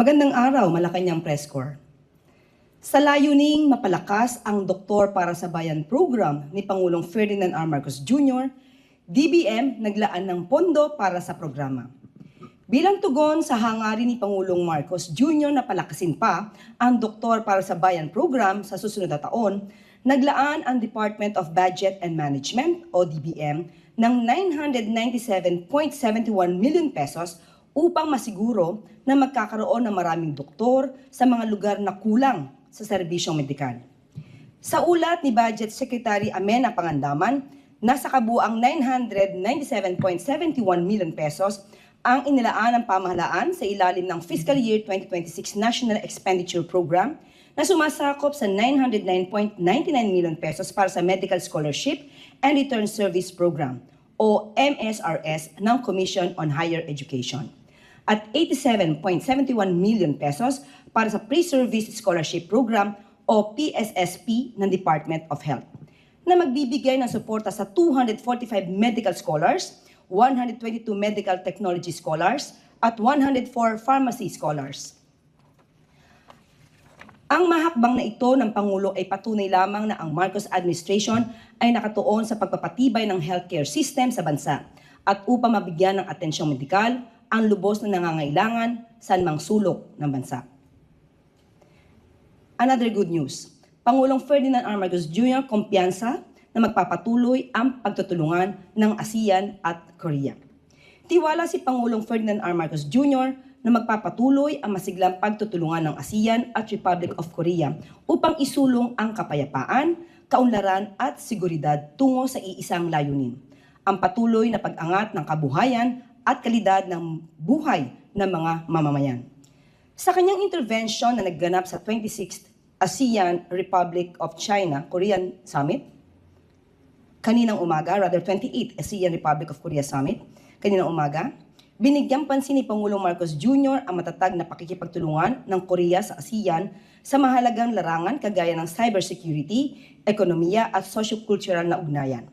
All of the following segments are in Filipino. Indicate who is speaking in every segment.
Speaker 1: Magandang araw, Malacanang Press Corps. Sa layuning mapalakas ang Doktor para sa Bayan program ni Pangulong Ferdinand R. Marcos Jr., DBM naglaan ng pondo para sa programa. Bilang tugon sa hangarin ni Pangulong Marcos Jr. na palakasin pa ang Doktor para sa Bayan program sa susunod na taon, naglaan ang Department of Budget and Management o DBM ng 997.71 million pesos upang masiguro na magkakaroon ng maraming doktor sa mga lugar na kulang sa serbisyong medikal. Sa ulat ni Budget Secretary Amena Pangandaman, nasa kabuang 997.71 million pesos ang inilaan ng pamahalaan sa ilalim ng Fiscal Year 2026 National Expenditure Program na sumasakop sa 909.99 million pesos para sa Medical Scholarship and Return Service Program o MSRS ng Commission on Higher Education at 87.71 million pesos para sa Pre-Service Scholarship Program o PSSP ng Department of Health na magbibigay ng suporta sa 245 medical scholars, 122 medical technology scholars, at 104 pharmacy scholars. Ang mahakbang na ito ng Pangulo ay patunay lamang na ang Marcos administration ay nakatuon sa pagpapatibay ng healthcare system sa bansa at upang mabigyan ng atensyong medikal ang lubos na nangangailangan sa anumang sulok ng bansa. Another good news, Pangulong Ferdinand R. Marcos Jr. kumpiyansa na magpapatuloy ang pagtutulungan ng ASEAN at Korea. Tiwala si Pangulong Ferdinand R. Marcos Jr. na magpapatuloy ang masiglang pagtutulungan ng ASEAN at Republic of Korea upang isulong ang kapayapaan, kaunlaran at seguridad tungo sa iisang layunin, ang patuloy na pag-angat ng kabuhayan at kalidad ng buhay ng mga mamamayan. Sa kanyang intervention na nagganap sa 26th ASEAN Republic of China Korean Summit, kaninang umaga, 28th ASEAN Republic of Korea Summit, kaninang umaga, binigyang pansin ni Pangulong Marcos Jr. ang matatag na pakikipagtulungan ng Korea sa ASEAN sa mahalagang larangan kagaya ng cybersecurity, ekonomiya at socio-cultural na ugnayan.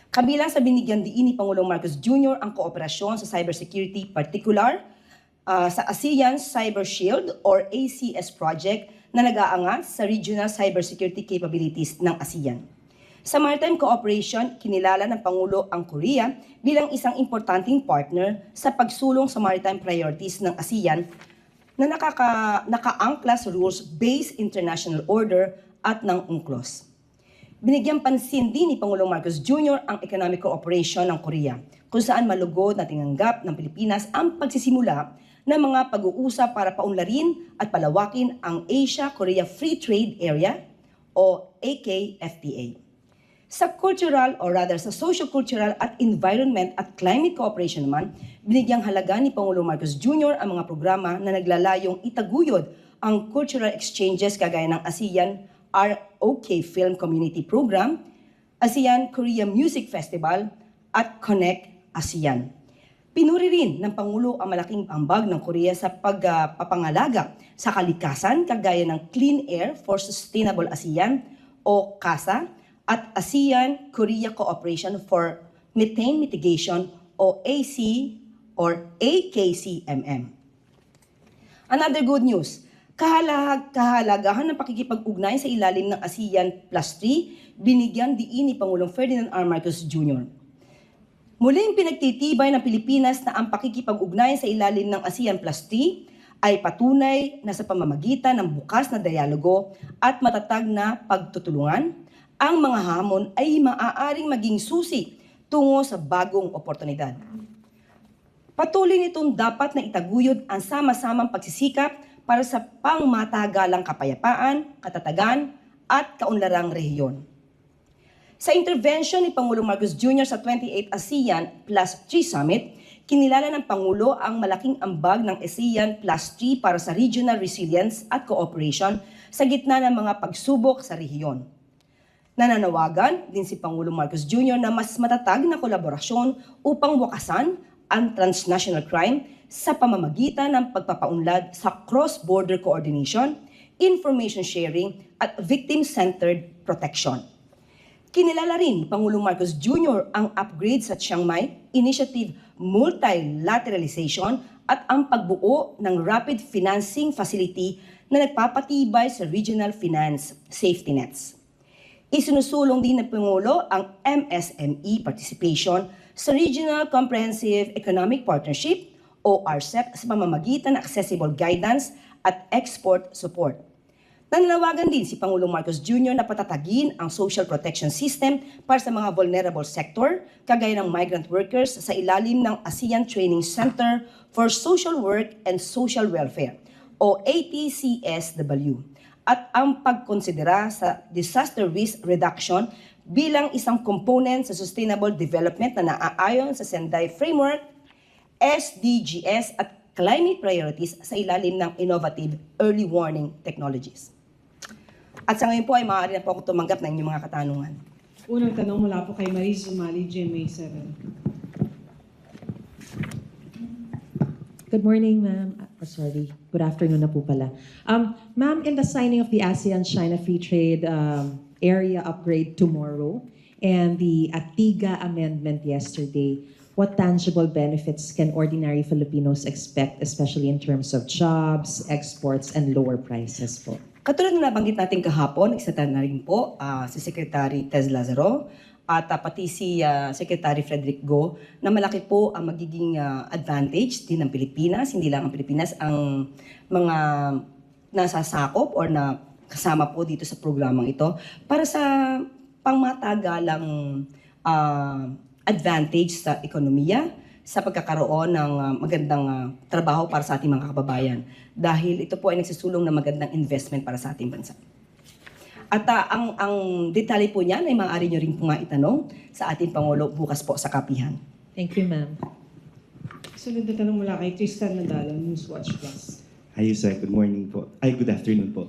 Speaker 1: Kabilang sa binigyan diin ni Pangulong Marcos Jr. ang kooperasyon sa cybersecurity, particular sa ASEAN Cyber Shield or ACS project na nag-aangat sa regional cybersecurity capabilities ng ASEAN. Sa maritime cooperation, kinilala ng Pangulo ang Korea bilang isang importanteng partner sa pagsulong sa maritime priorities ng ASEAN na nakaangkla sa rules-based international order at ng UNCLOS. Binigyang pansin din ni Pangulong Marcos Jr. ang economic cooperation ng Korea, kung saan malugod na tinanggap ng Pilipinas ang pagsisimula ng mga pag-uusap para paunlarin at palawakin ang Asia-Korea Free Trade Area o AKFTA. Sa cultural or rather sa socio-cultural at environment at climate cooperation naman, binigyang halaga ni Pangulong Marcos Jr. ang mga programa na naglalayong itaguyod ang cultural exchanges kagaya ng ASEAN ROK Film Community Program, ASEAN Korea Music Festival at Connect ASEAN. Pinuri rin ng Pangulo ang malaking ambag ng Korea sa pagpapangalaga sa kalikasan kagaya ng Clean Air for Sustainable ASEAN o CASA at ASEAN Korea Cooperation for Methane Mitigation o AC or AKCMM. Another good news, kahalagahan ng pakikipag-ugnay sa ilalim ng ASEAN Plus 3, binigyan diin ni Pangulong Ferdinand R. Marcos Jr. Muling pinagtitibay ng Pilipinas na ang pakikipag-ugnay sa ilalim ng ASEAN Plus 3 ay patunay na sa pamamagitan ng bukas na dialogo at matatag na pagtutulungan, ang mga hamon ay maaaring maging susi tungo sa bagong oportunidad. Patuloy nitong dapat na itaguyod ang sama-samang pagsisikap para sa pangmatagalang kapayapaan, katatagan, at kaunlarang rehiyon. Sa intervention ni Pangulong Marcos Jr. sa 28th ASEAN Plus 3 Summit, kinilala ng Pangulo ang malaking ambag ng ASEAN Plus 3 para sa regional resilience at cooperation sa gitna ng mga pagsubok sa rehiyon. Nananawagan din si Pangulong Marcos Jr. na mas matatag na kolaborasyon upang wakasan ang transnational crime sa pamamagitan ng pagpapaunlad sa cross-border coordination, information sharing, at victim-centered protection. Kinilala rin ni Pangulong Marcos Jr. ang upgrade sa Chiang Mai Initiative Multilateralization at ang pagbuo ng rapid financing facility na nagpapatibay sa regional finance safety nets. Isinusulong din ng Pangulo ang MSME participation sa Regional Comprehensive Economic Partnership o RCEP sa pamamagitan ng accessible guidance at export support. Nananawagan din si Pangulong Marcos Jr. na patatagin ang social protection system para sa mga vulnerable sector, kagaya ng migrant workers sa ilalim ng ASEAN Training Center for Social Work and Social Welfare o ATCSW, at ang pagkonsidera sa disaster risk reduction bilang isang component sa sustainable development na naaayon sa Sendai Framework, SDGs at climate priorities sa ilalim ng innovative early warning technologies. At sa ngayon po ay maaari na po ako tumanggap ng inyong mga katanungan.
Speaker 2: Unang tanong mula po kay Maris Zumali, GMA7.
Speaker 3: Good morning, ma'am. Sorry, good afternoon na po pala. Ma'am, in the signing of the ASEAN-China Free Trade Area Upgrade tomorrow and the ATIGA amendment yesterday, what tangible benefits can ordinary Filipinos expect, especially in terms of jobs, exports, and lower prices po?
Speaker 1: Katulad na nabanggit natin kahapon, nagsata na rin po si Secretary Tez Lazaro at pati si Secretary Frederick Go na malaki po ang magiging advantage din ng Pilipinas, hindi lang ang Pilipinas, ang mga nasasakop or na kasama po dito sa programang ito para sa pangmatagalang advantage sa ekonomiya, sa pagkakaroon ng magandang trabaho para sa ating mga kababayan. Dahil ito po ay nagsisulong ng magandang investment para sa ating bansa. At ang detalye po niyan ay maaari nyo rin po nga itanong sa ating Pangulo bukas po sa kapihan.
Speaker 3: Thank you, ma'am.
Speaker 2: Sunod na tanong mula kay Tristan Nadalo, Newswatch Plus.
Speaker 4: Hi, Yusek. Good morning po. Ay, good afternoon po.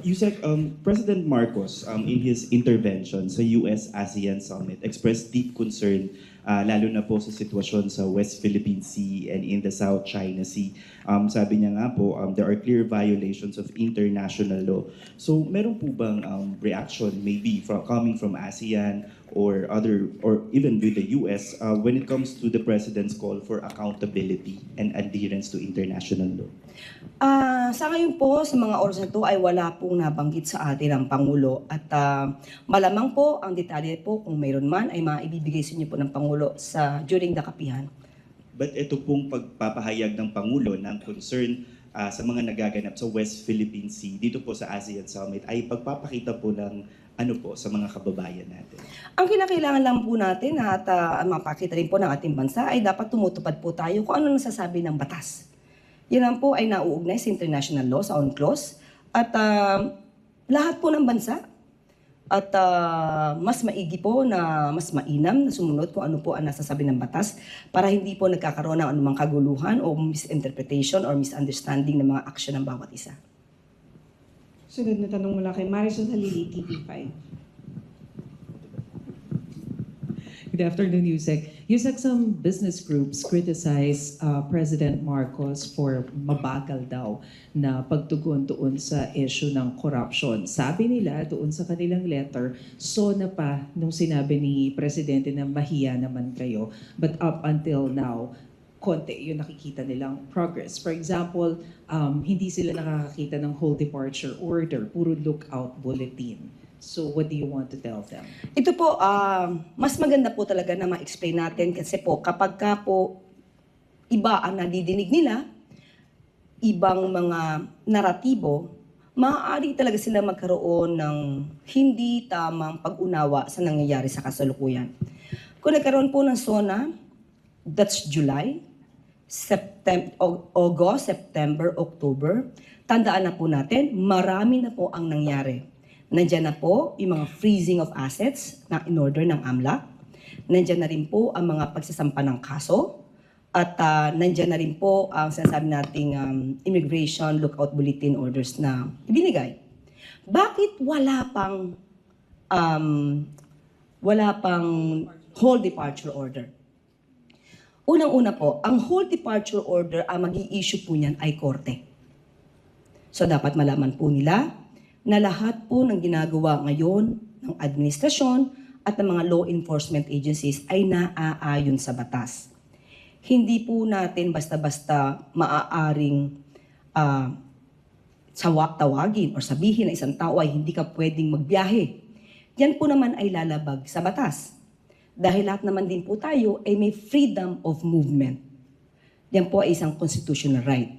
Speaker 4: Yusek, President Marcos, in his intervention sa US-ASEAN Summit, expressed deep concern, lalo na po sa sitwasyon sa West Philippine Sea and in the South China Sea. Sabi niya nga po, there are clear violations of international law. So, meron po bang reaction maybe coming from ASEAN or even with the US when it comes to the President's call for accountability and adherence to international law?
Speaker 1: Sa ngayon po, sa mga oras na ito ay wala pong nabanggit sa atin ang Pangulo at malamang po ang detalye po kung mayroon man ay maibibigay sa inyo po ng Pangulo during the kapihan.
Speaker 4: But ito pong pagpapahayag ng Pangulo ng concern sa mga nagaganap sa West Philippine Sea dito po sa ASEAN Summit ay pagpapakita po ng ano po sa mga kababayan natin.
Speaker 1: Ang kinakailangan lang po natin at mapakita rin po ng ating bansa ay dapat tumutupad po tayo kung ano nasasabi ng batas. Yan lang po ay nauugnay sa international law, sa UNCLOS, at lahat po ng bansa at mas maigi po na mas mainam na sumunod kung ano po ang nasasabi ng batas para hindi po nagkakaroon ng anumang kaguluhan o misinterpretation or misunderstanding ng mga aksyon ng bawat isa.
Speaker 2: Sunod na tanong mula kay Marisol Halili, TV5.
Speaker 3: Good afternoon, Yusek. Yusek, some business groups criticize President Marcos for mabagal daw na pagtugon doon sa issue ng corruption. Sabi nila doon sa kanilang letter, so na pa nung sinabi ni Presidente na mahiya naman kayo. But up until now, konti yung nakikita nilang progress. For example, hindi sila nakakakita ng whole departure order, puro lookout bulletin. So what do you want to tell them?
Speaker 1: Ito po, mas maganda po talaga na ma-explain natin kasi po kapag ka po iba ang nadidinig nila, ibang mga naratibo, maaari talaga sila magkaroon ng hindi tamang pag-unawa sa nangyayari sa kasalukuyan. Kung nagkaroon po ng SONA, that's July, August, September, October, tandaan na po natin, marami na po ang nangyari. Nandiyan na po yung mga freezing of assets na in order ng AMLAC. Nandiyan na rin po ang mga pagsasampa ng kaso. At nandiyan na rin po ang sinasabi nating immigration lookout bulletin orders na ibinigay. Bakit wala pang whole departure order? Unang-una po, ang whole departure order, ang mag-i-issue po niyan ay korte. So dapat malaman po nila na lahat po ng ginagawa ngayon ng administrasyon at ng mga law enforcement agencies ay naaayon sa batas. Hindi po natin basta-basta maaaring tawagin or sabihin na isang tao ay hindi ka pwedeng magbiyahe. Yan po naman ay lalabag sa batas. Dahil lahat naman din po tayo ay may freedom of movement. Yan po ay isang constitutional right.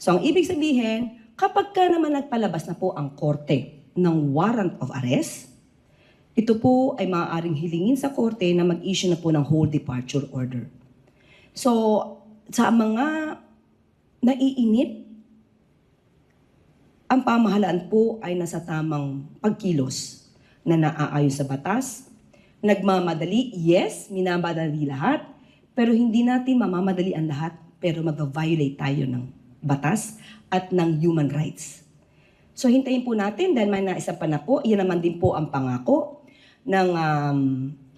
Speaker 1: So ang ibig sabihin, kapag ka naman nagpalabas na po ang korte ng warrant of arrest, ito po ay maaaring hilingin sa korte na mag-issue na po ng whole departure order. So sa mga naiinip, ang pamahalaan po ay nasa tamang pagkilos na naaayon sa batas. Nagmamadali, yes, minamadali lahat, pero hindi natin mamamadali ang lahat, pero mag-violate tayo ng batas at ng human rights. So hintayin po natin dahil may naisa pa na po, iyan naman din po ang pangako ng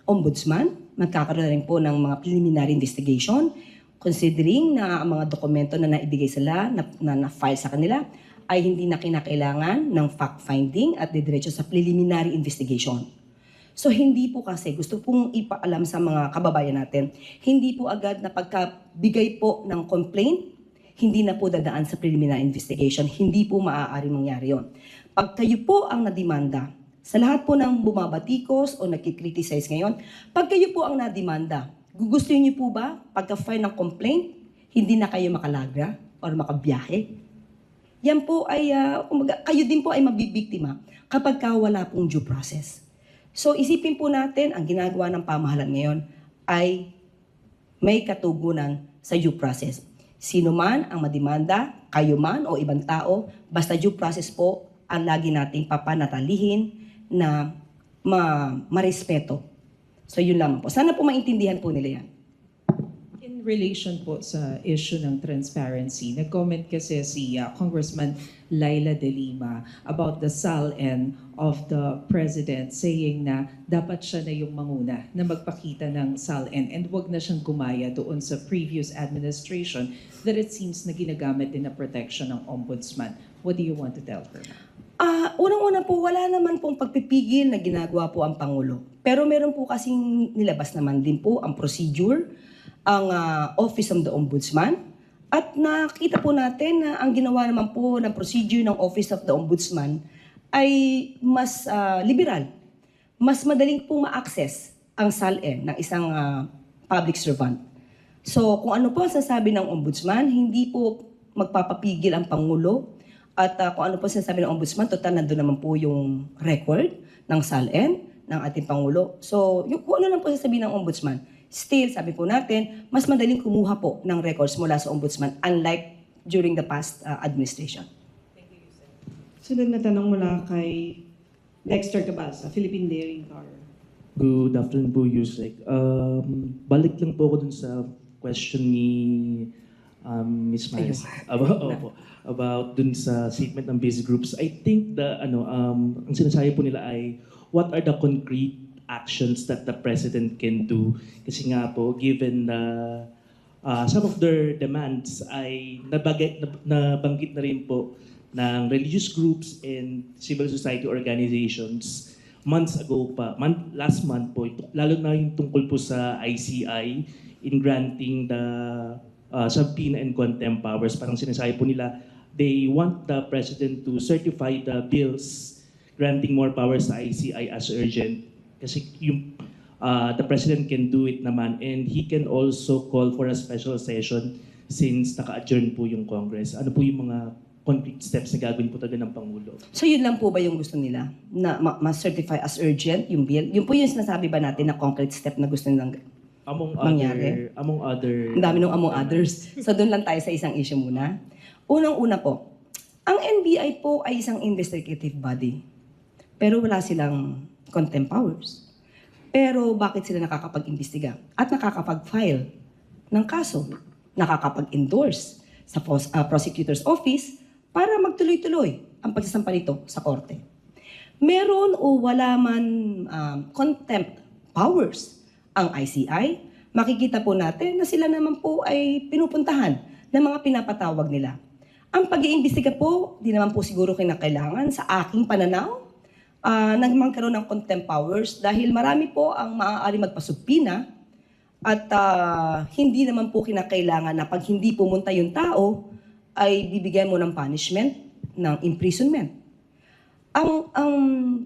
Speaker 1: ombudsman. Magkakaroon na rin po ng mga preliminary investigation considering na ang mga dokumento na naibigay sila, na-file sa kanila, ay hindi na kinakailangan ng fact-finding at didiretso sa preliminary investigation. So hindi po kasi, gusto pong ipaalam sa mga kababayan natin, hindi po agad na pagkabigay po ng complaint, hindi na po dadaan sa preliminary investigation. Hindi po maaari mangyari yon. Pag kayo po ang nadimanda, sa lahat po ng bumabatikos o nagkikriticize ngayon, pag kayo po ang nadimanda, gugustuhin niyo po ba pagka-file ng complaint, hindi na kayo makalagra or makabiyahe? Yan po ay, kayo din po ay mabibiktima kapag wala pong due process. So isipin po natin, ang ginagawa ng pamahalaan ngayon ay may katugunan sa due process. Sino man ang madimanda, kayo man o ibang tao, basta due process po ang lagi nating papanatalihin na marespeto. So yun lang po. Sana po maintindihan po nila yan.
Speaker 3: In relation po sa issue ng transparency, nag-comment kasi si Congressman Laila De Lima about the SALN of the President saying na dapat siya na yung manguna na magpakita ng SALN and wag na siyang gumaya doon sa previous administration that it seems na ginagamit din na protection ng ombudsman. What do you want to tell her?
Speaker 1: Unang-una po, wala naman pong pagpipigil na ginagawa po ang Pangulo. Pero meron po kasing nilabas naman din po ang procedure, ang Office of the Ombudsman. At nakita po natin na ang ginawa naman po ng procedure ng Office of the Ombudsman ay mas liberal. Mas madaling po ma-access ang SALN ng isang public servant. So kung ano po ang sasabi ng Ombudsman, hindi po magpapapigil ang Pangulo. At kung ano po sinasabi ng Ombudsman, total nandun naman po yung record ng SALN ng ating Pangulo. So kung ano lang po sasabihin ng Ombudsman, still, sabi po natin, mas madaling kumuha po ng records mula sa Ombudsman unlike during the past administration.
Speaker 2: Sunod na tanong mula kay Dexter Cabalsa, Philippine Daring Car.
Speaker 5: Good afternoon po, Yusek. Balik lang po ako dun sa question ni Ms. Myers about dun sa statement ng basic groups. I think ang sinasabi po nila ay what are the concrete actions that the President can do? Kasi nga po, given na some of their demands ay nabanggit na rin po ng religious groups and civil society organizations months ago pa, last month po, lalo na yung tungkol po sa ICI in granting the subpoena and contempt powers. Parang sinasabi po nila, they want the President to certify the bills granting more powers sa ICI as urgent. Kasi yung the President can do it naman and he can also call for a special session since naka-adjourn po yung Congress. Ano po yung mga concrete steps na gagawin po talaga ng Pangulo?
Speaker 1: So yun lang po ba yung gusto nila? Na ma-certify as urgent yung bill? Yun po yung sinasabi ba natin na concrete step na gusto nilang mangyari?
Speaker 5: Among other...
Speaker 1: Ang dami nung among others. So doon lang tayo sa isang issue muna. Unang-una po, ang NBI po ay isang investigative body. Pero wala silang contempt powers. Pero bakit sila nakakapag-imbestiga at nakakapag-file ng kaso? Nakakapag-endorse sa prosecutor's office para magtuloy-tuloy ang pagsasampa nito sa korte. Meron o wala man contempt powers ang ICI, makikita po natin na sila naman po ay pinupuntahan ng mga pinapatawag nila. Ang pag-iimbestiga po, di naman po siguro kinakailangan sa aking pananaw na magkaroon ng contempt powers dahil marami po ang maaari magpasubpina At hindi naman po kinakailangan na pag hindi pumunta yung tao, ay bibigyan mo ng punishment, ng imprisonment. Ang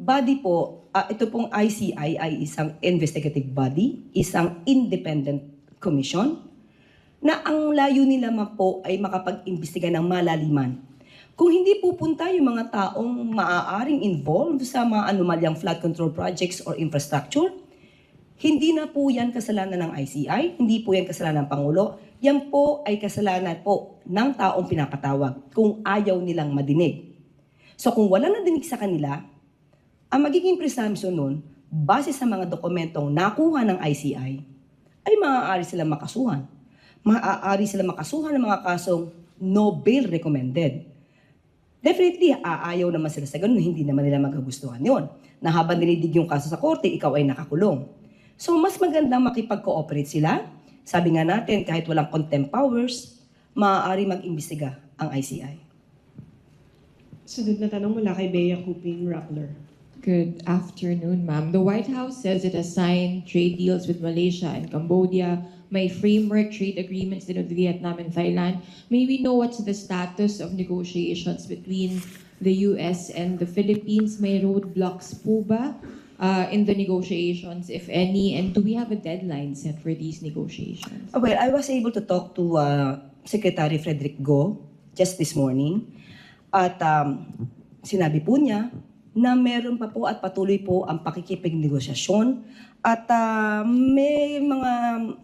Speaker 1: body po, ito pong ICI ay isang investigative body, isang independent commission, na ang layo nila po ay makapag-imbestiga ng malaliman. Kung hindi pupunta yung mga taong maaaring involved sa mga anomalyang flood control projects or infrastructure, hindi na po yan kasalanan ng ICI, hindi po yan kasalanan ng Pangulo, yan po ay kasalanan po ng taong pinapatawag kung ayaw nilang madinig. So kung wala nadinig sa kanila, ang magiging presumption nun, base sa mga dokumentong nakuha ng ICI, ay maaari silang makasuhan. Maaari silang makasuhan ng mga kasong no bail recommended. Definitely, aayaw naman sila sa ganun, hindi naman nila magagustuhan yon. Na habang dinidig yung kaso sa korte, ikaw ay nakakulong. So, mas magandang makipag-cooperate sila. Sabi nga natin, kahit walang contempt powers, maaari mag-imbestiga ang ICI.
Speaker 2: Sunod na tanong mula kay Bea Cuping Rappler.
Speaker 6: Good afternoon, ma'am. The White House says it has signed trade deals with Malaysia and Cambodia, may framework trade agreements din with Vietnam and Thailand. May we know what's the status of negotiations between the US and the Philippines? May roadblocks po ba in the negotiations, if any? And do we have a deadline set for these negotiations?
Speaker 1: Well, I was able to talk to Secretary Frederick Go just this morning. At sinabi po niya na meron pa po at patuloy po ang pakikipignegosasyon. At may mga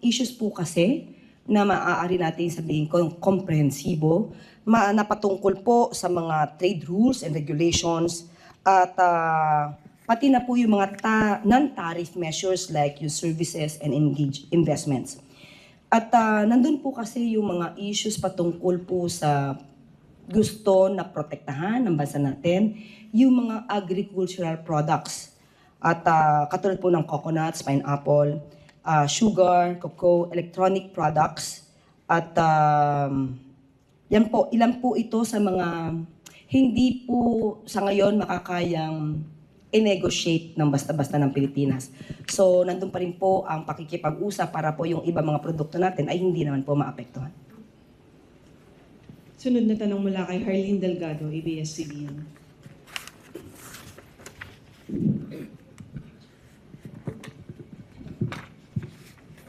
Speaker 1: issues po kasi na maaari natin sabihin komprehensibo, napatungkol po sa mga trade rules and regulations at pati na po yung mga non-tariff measures like yung services and investments. At nandun po kasi yung mga issues patungkol po sa gusto na protektahan ng bansa natin, yung mga agricultural products. At katulad po ng coconuts, pineapple, sugar, cocoa, electronic products. At yan po, ilan po ito sa mga hindi po sa ngayon makakayang i-negotiate ng basta-basta ng Pilipinas. So, nandun pa rin po ang pakikipag-usap para po yung iba mga produkto natin ay hindi naman po maapektuhan.
Speaker 2: Sunod na tanong mula kay Harleen Delgado, ABS-CBN.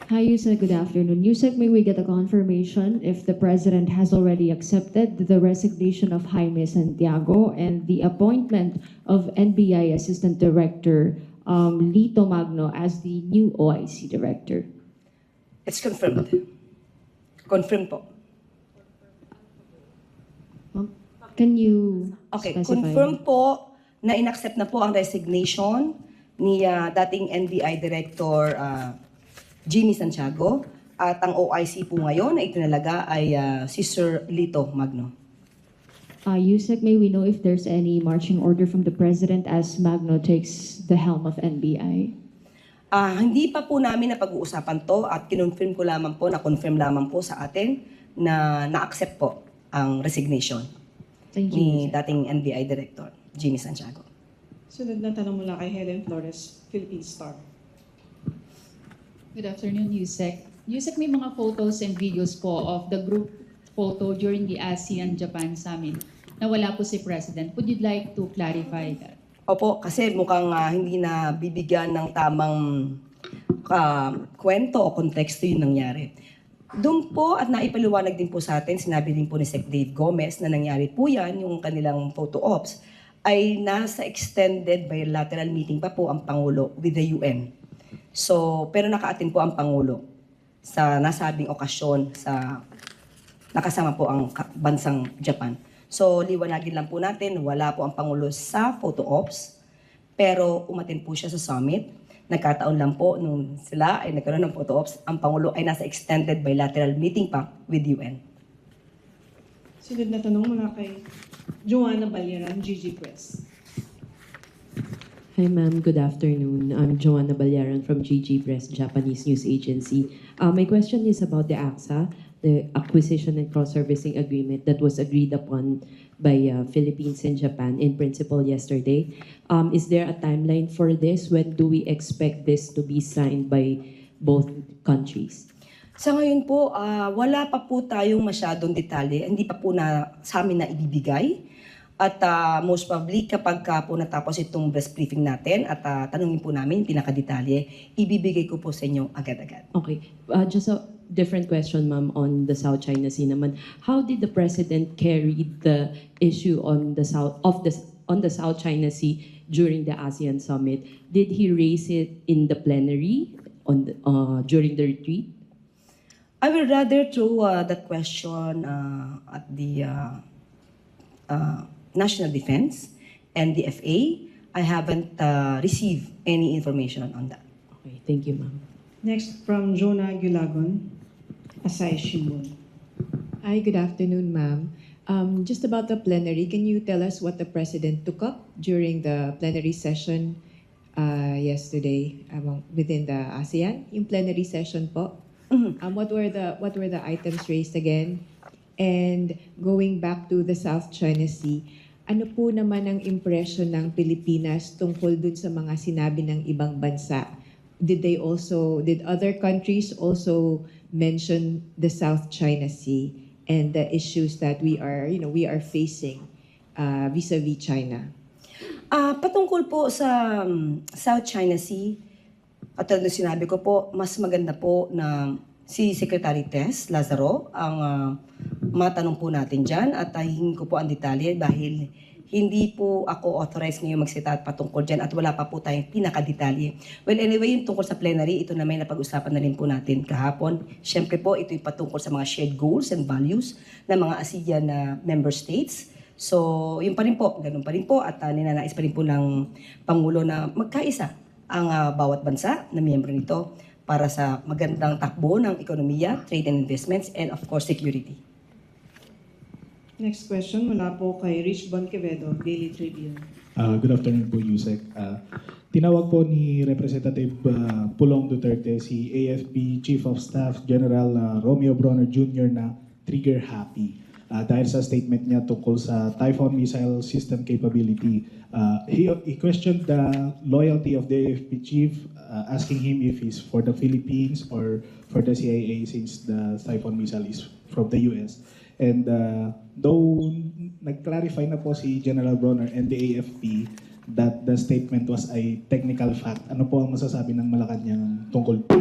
Speaker 7: Hi, Yusek. Good afternoon. Yusek, may we get a confirmation if the President has already accepted the resignation of Jaime Santiago and the appointment of NBI Assistant Director Lito Magno as the new OIC Director?
Speaker 1: It's confirmed. Confirmed po.
Speaker 7: Can you
Speaker 1: Okay,
Speaker 7: specify?
Speaker 1: confirm po na inaccept na po ang resignation ni dating NBI Director Jimmy Santiago at ang OIC po ngayon na itinalaga ay si Sir Lito Magno.
Speaker 7: Yusek, may we know if there's any marching order from the President as Magno takes the helm of NBI?
Speaker 1: Hindi pa po namin napag-uusapan to at kinonfirm ko lamang po, na-confirm lamang po sa atin na na-accept po ang resignation
Speaker 7: Thank you,
Speaker 1: ni
Speaker 7: Yusek.
Speaker 1: dating NBI Director Jimmy Santiago.
Speaker 2: Sunod na tanong mula kay Helen Flores, Philippine Star.
Speaker 8: Good afternoon, Yusek. Yusek, may mga photos and videos po of the group photo during the ASEAN-Japan Summit na wala po si President. Would you like to clarify that?
Speaker 1: Opo, kasi mukhang hindi na bibigyan ng tamang kwento o konteksto yung nangyari. Doon po at naipaliwanag din po sa atin, sinabi din po ni Sec. Dave Gomez na nangyari po yan, yung kanilang photo ops, ay nasa extended bilateral meeting pa po ang Pangulo with the UN. So, pero naka-attend po ang Pangulo sa nasabing okasyon sa nakasama po ang bansang Japan. So, liwanagin lang po natin, wala po ang Pangulo sa photo ops, pero umattend po siya sa summit. Nagkataon lang po nung sila ay nagkaroon ng photo ops, ang Pangulo ay nasa extended bilateral meeting pa with UN.
Speaker 2: Sunod na tanong mula kay Joanna Balyeran, GG Press.
Speaker 9: Hi ma'am, good afternoon. I'm Joanna Balyaran from GG Press, Japanese news agency. My question is about the AXA, the acquisition and cross-servicing agreement that was agreed upon by Philippines and Japan in principle yesterday. Is there a timeline for this? When do we expect this to be signed by both countries?
Speaker 1: Sa ngayon po, wala pa po tayong masyadong detalye. Hindi pa po sa amin na ibibigay. At most probably, kapag po natapos itong press briefing natin at tanungin po namin yung pinakadetalye, ibibigay ko po sa inyo agad-agad.
Speaker 9: Okay. Just a different question, ma'am, on the South China Sea naman. How did the President carry the issue on the South China Sea during the ASEAN Summit? Did he raise it in the plenary during the retreat?
Speaker 1: I will rather throw that question at the National Defense and the FA. I haven't received any information on that.
Speaker 9: Okay, thank you, ma'am.
Speaker 2: Next from Jonah Gulagon, Asahi Shimbun.
Speaker 10: Hi, good afternoon, ma'am. Just about the plenary, can you tell us what the President took up during the plenary session yesterday within the ASEAN? Yung plenary session po. What were the items raised again? And going back to the South China Sea, ano po naman ang impression ng Pilipinas tungkol dun sa mga sinabi ng ibang bansa? Did other countries also mention the South China Sea and the issues that we are facing vis-a-vis China?
Speaker 1: Patungkol po sa South China Sea, at sinabi ko po, mas maganda po na si Secretary Tess Lazaro ang matanong po natin dyan at hingin ko po ang detalye dahil hindi po ako authorized ngayon magsalita patungkol dyan at wala pa po tayong pinakadetalye. Well, anyway, yung tungkol sa plenary, ito na may napag-usapan na rin po natin kahapon. Siyempre po, ito yung patungkol sa mga shared goals and values ng mga ASEAN na member states. So, yun pa rin po, ganun pa rin po at ninanais pa rin po ng Pangulo na magkaisa ang bawat bansa na miyembro nito para sa magandang takbo ng ekonomiya, trade and investments, and of course, security.
Speaker 2: Next question mula po kay Rich Bonquevedo, Daily Tribune.
Speaker 11: Good afternoon po, Yusek. Tinawag po ni Representative Pulong Duterte si AFP Chief of Staff General Romeo Bronner Jr. na trigger happy dahil sa statement niya tungkol sa Typhoon missile system capability. He questioned the loyalty of the AFP chief, asking him if he's for the Philippines or for the CIA since the Typhoon missile is from the US. And though nag-clarify na po si General Bronner and the AFP that the statement was a technical fact, ano po ang masasabi ng Malacanang tungkol po?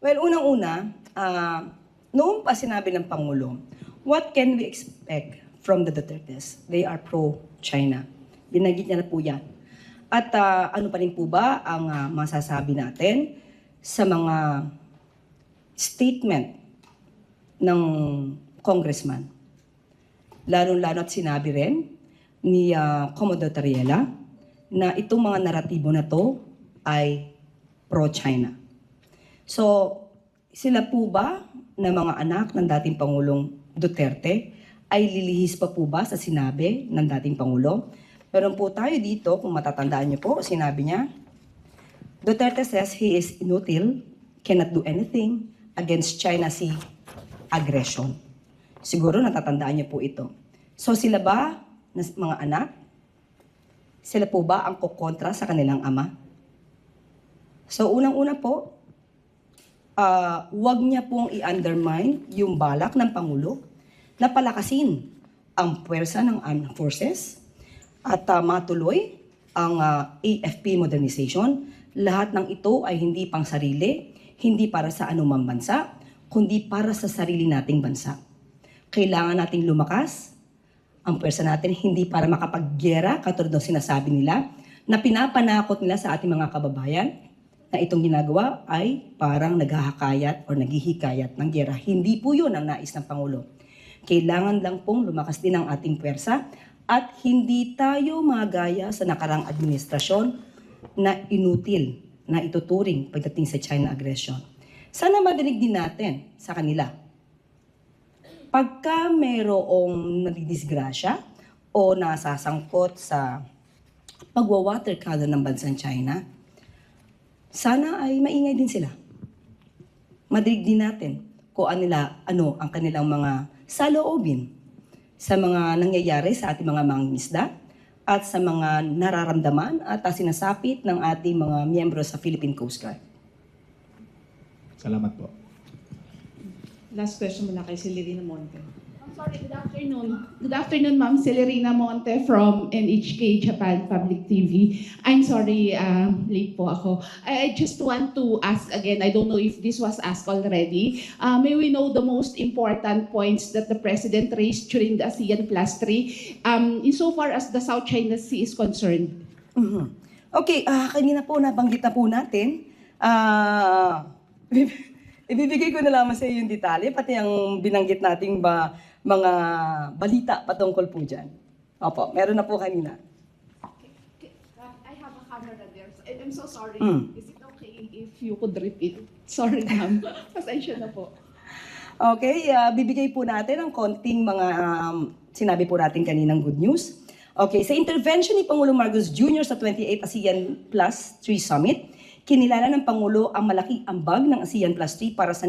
Speaker 1: Well, unang-una, noong pa sinabi ng Pangulo, what can we expect from the Dutertes? They are pro-China. Binanggit niya na po yan. At ano pa rin po ba ang masasabi natin sa mga statement ng congressman? Lalo-lalo at sinabi rin ni Commodore Tariela na itong mga naratibo na to ay pro-China. So, sila po ba na mga anak ng dating Pangulong Duterte ay lilihis pa po ba sa sinabi ng dating Pangulo? Meron po tayo dito, kung matatandaan niyo po, sinabi niya, Duterte says he is inutil, cannot do anything against China Sea aggression. Siguro natatandaan niyo po ito. So sila ba, na mga anak, sila po ba ang kukontra sa kanilang ama? So unang-una po, wag niya pong i-undermine yung balak ng Pangulo na palakasin ang puwersa ng armed forces at matuloy ang AFP modernization. Lahat ng ito ay hindi pang sarili, hindi para sa anumang bansa, kundi para sa sarili nating bansa. Kailangan nating lumakas ang puwersa natin hindi para makapaggera, katulad ng sinasabi nila, na pinapanakot nila sa ating mga kababayan, na itong ginagawa ay parang naghahakayat o naghihikayat ng gera. Hindi po yun ang nais ng Pangulo. Kailangan lang pong lumakas din ang ating puwersa at hindi tayo magaya sa nakarang administrasyon na inutil, na ituturing pagdating sa China aggression. Sana madinig din natin sa kanila. Pagka mayroong nadidisgrasya o nasasangkot sa pagwa-water color ng bansang China, sana ay maingay din sila. Madinig din natin kung ano ang kanilang mga saloobin sa mga nangyayari sa ating mga mangingisda at sa mga nararamdaman at sinasapit ng ating mga miyembro sa Philippine Coast Guard.
Speaker 11: Salamat po.
Speaker 2: Last question muna kay Celerina Monte.
Speaker 12: I'm sorry, good afternoon. Good afternoon, Ma'am. Celerina Monte from NHK Japan Public TV. I'm sorry, late po ako. I just want to ask again, I don't know if this was asked already. May we know the most important points that the President raised during the ASEAN Plus 3 insofar as the South China Sea is concerned?
Speaker 1: Okay, kanina po nabanggit na po natin. Ibibigay ko na lamang sa iyo yung detalye, pati ang binanggit nating mga balita patungkol po dyan. Opo, meron na po kanina.
Speaker 12: I have a camera there. I'm so sorry.
Speaker 1: Mm.
Speaker 12: Is it okay if you could repeat? Sorry, ma'am. Pasensya na po.
Speaker 1: Okay, bibigay po natin ang konting mga sinabi po natin kaninang good news. Okay, sa intervention ni Pangulong Marcos Jr. sa 28th ASEAN Plus 3 Summit, kinilala ng Pangulo ang malaking ambag ng ASEAN Plus 3 para sa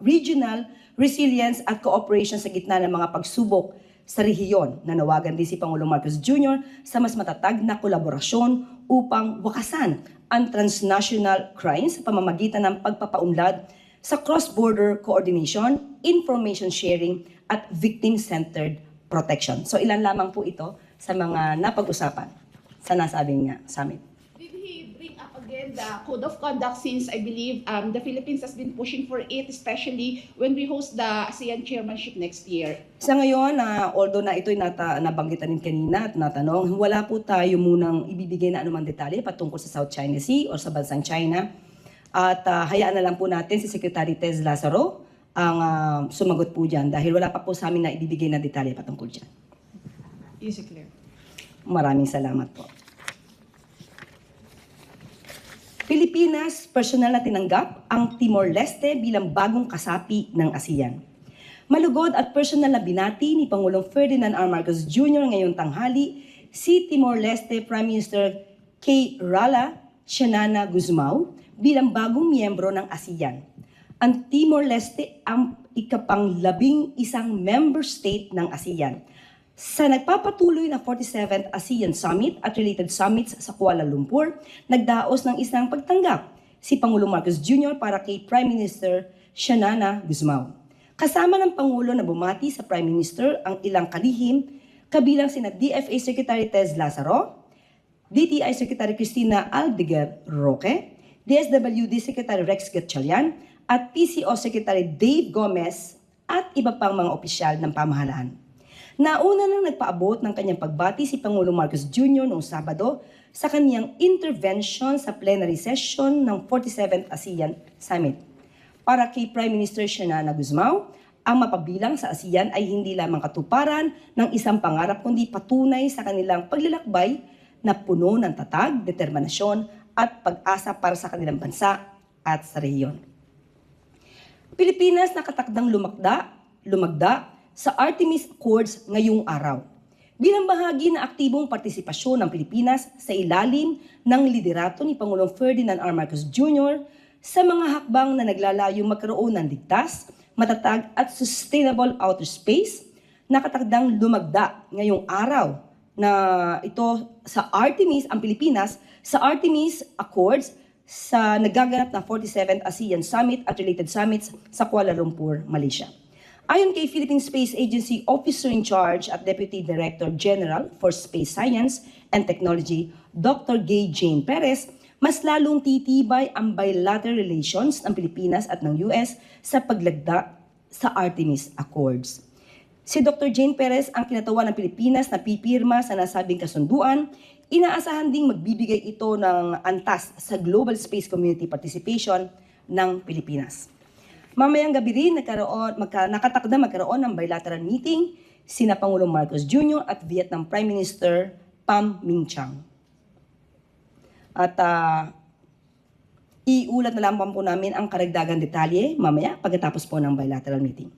Speaker 1: regional resilience at cooperation sa gitna ng mga pagsubok sa rehiyon. Nanawagan din si Pangulong Marcos Jr. sa mas matatag na kolaborasyon upang wakasan ang transnational crimes sa pamamagitan ng pagpapaunlad sa cross-border coordination, information sharing, at victim-centered protection. So ilan lamang po ito sa mga napag-usapan sa nasabing summit.
Speaker 12: Did he bring up again the code of conduct since I believe the Philippines has been pushing for it, especially when we host the ASEAN chairmanship next year?
Speaker 1: Sa ngayon, although na ito'y nabanggitan din kanina at natanong, wala po tayo munang ibibigay na anumang detalye patungkol sa South China Sea o sa bansang China. At hayaan na lang po natin si Secretary Tez Lazaro ang sumagot po dyan dahil wala pa po sa amin na ibibigay na detalye patungkol dyan.
Speaker 2: Easy clear.
Speaker 1: Maraming salamat po. Pilipinas, personal na tinanggap ang Timor-Leste bilang bagong kasapi ng ASEAN. Malugod at personal na binati ni Pangulong Ferdinand R. Marcos Jr. ngayong tanghali si Timor-Leste Prime Minister K. Rala Sianana Guzmao bilang bagong miyembro ng ASEAN. Ang Timor-Leste ang ikapang-11 member state ng ASEAN. Sa nagpapatuloy na 47th ASEAN Summit at related summits sa Kuala Lumpur, nagdaos ng isang pagtanggap si Pangulong Marcos Jr. para kay Prime Minister Sianana Guzmao. Kasama ng Pangulo na bumati sa Prime Minister ang ilang kalihim, kabilang sina DFA Secretary Tez Lazaro, DTI Secretary Cristina Aldeguer Roque, DSWD Secretary Rex Gatchalian, at PCO Secretary Dave Gomez at iba pang mga opisyal ng pamahalaan. Nauna nang nagpaabot ng kanyang pagbati si Pangulong Marcos Jr. noong Sabado sa kanyang intervention sa plenary session ng 47th ASEAN Summit. Para kay Prime Minister Sianana Guzmao, ang mapabilang sa ASEAN ay hindi lamang katuparan ng isang pangarap kundi patunay sa kanilang paglalakbay na puno ng tatag, determinasyon at pag-asa para sa kanilang bansa at sa rehiyon. Pilipinas nakatakdang lumagda sa Artemis Accords ngayong araw. Bilang bahagi ng aktibong partisipasyon ng Pilipinas sa ilalim ng liderato ni Pangulong Ferdinand R. Marcos Jr. sa mga hakbang na naglalayong magkaroon ng ligtas, matatag at sustainable outer space, nakatakdang lumagda ngayong araw na ito sa Artemis, ang Pilipinas, sa Artemis Accords sa nagaganap na 47th ASEAN Summit at related summits sa Kuala Lumpur, Malaysia. Ayon kay Philippine Space Agency Officer in Charge at Deputy Director General for Space Science and Technology, Dr. Gay Jane Perez, mas lalong titibay ang bilateral relations ng Pilipinas at ng US sa paglagda sa Artemis Accords. Si Dr. Jane Perez ang kinatawan ng Pilipinas na pipirma sa nasabing kasunduan. Inaasahan ding magbibigay ito ng antas sa global space community participation ng Pilipinas. Mamayang gabi rin nakatakda magkaroon ng bilateral meeting sina Pangulong Marcos Jr. at Vietnam Prime Minister Pham Minh Chanh. At iulat na lamang po namin ang karagdagang detalye mamaya pagkatapos po ng bilateral meeting.